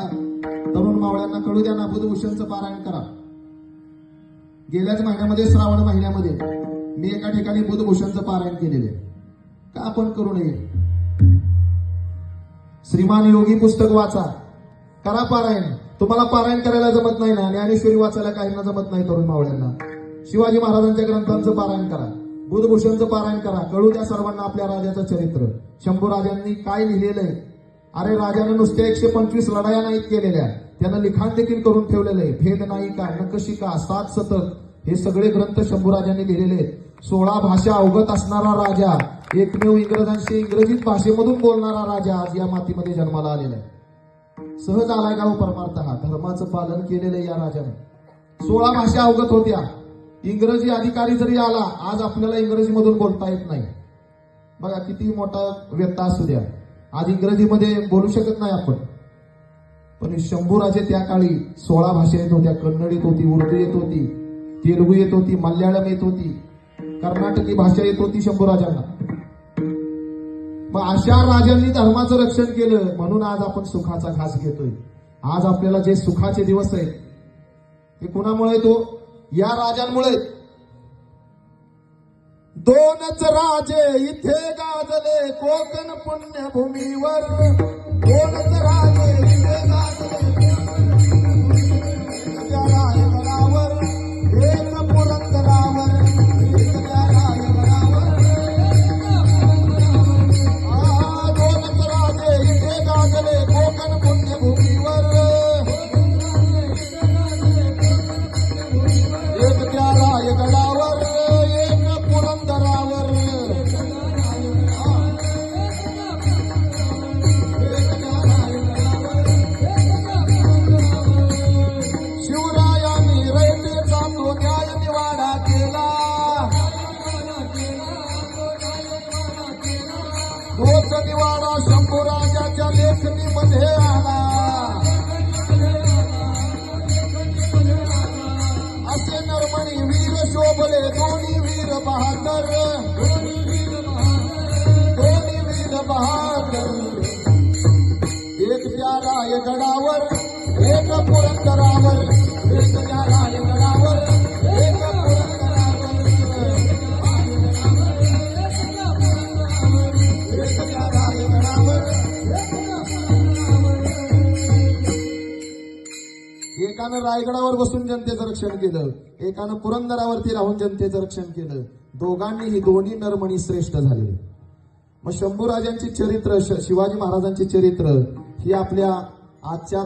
तरुण मावळ्यांना कळू द्या ना, बुधभूषणचं पारायण करा. गेल्याच महिन्यामध्ये, श्रावण महिन्यामध्ये मी एका ठिकाणी बुधभूषणचं पारायण केलेले. का आपण करू नये? श्रीमान योगी पुस्तक वाचा, करा पारायण. तुम्हाला पारायण करायला जमत नाही ना, ज्ञानेश्वरी वाचायला काहींना जमत नाही तरुण मावळ्यांना, शिवाजी महाराजांच्या ग्रंथांचं पारायण करा, बुधभूषणचं पारायण करा. कळू द्या सर्वांना आपल्या राजाचं चरित्र. शंभू राजांनी काय लिहिलेलंय. अरे राजानं नुसत्या 125 लढाया नाहीत केलेल्या, त्यानं लिखाण देखील करून ठेवलेलं आहे. भेद नायिका, नकशिका, 7 शतक हे सगळे ग्रंथ शंभूराजांनी लिहिलेले आहेत. 16 भाषा अवगत असणारा राजा, एकमेव इंग्रजांशी इंग्रजीत भाषेमधून बोलणारा राजा आज या मातीमध्ये जन्माला आलेला आहे. सहज आलाय का परमार्थ? हा धर्माचं पालन केलेलं या राजाने. 16 भाषा अवगत होत्या. इंग्रजी अधिकारी जरी आला, आज आपल्याला इंग्रजीमधून बोलता येत नाही. बघा किती मोठा व्यथा असू द्या, आज इंग्रजीमध्ये बोलू शकत नाही आपण. पण शंभूराजे त्या काळी 16 भाषा येत होत्या. कन्नड येत होती, उर्दू येत होती, तेलुगू येत होती, मल्याळम येत होती, कर्नाटकी भाषा येत होती शंभूराजांना. मग अशा राजांनी धर्माचं रक्षण केलं, म्हणून आज आपण सुखाचा घास घेतोय. आज आपल्याला जे सुखाचे दिवस आहेत ते कुणामुळे? तो या राजांमुळे. दोनच राजे इथे गाजले कोकण पुण्यभूमीवर, दोनच राजे इथे गाजले त्या रायगडावर, एक पुरंदरावर, एक त्या रायगडावर. दोनच राजे इथे गाजले कोकण पुण्यभूमीवर, एक त्या रायगडावर, एक पुरंदरावर. शिवरायांनी रयतेचा तो न्याय निवाडा केला, तोच निवाडा शंभूराजाच्या लेखणीमध्ये आला. असे नरमणी वीर शोभले दोन्ही वीर बहादर, दोन्ही वीर बहादर. एक त्या रायगडावर, एक पुरंदरावर, एक त्या रायगडावर, एक पुरंदरावर, एक त्या रायगडावर. एकानं रायगडावर बसून जनतेचं रक्षण केलं, एकानं पुरंदरावरती राहून जनतेचं रक्षण केलं. दोघांनीही, दोन्ही नरमणी श्रेष्ठ झाले. मग शंभूराजांची चरित्र, शिवाजी महाराजांची चरित्र ही आपल्या आजच्या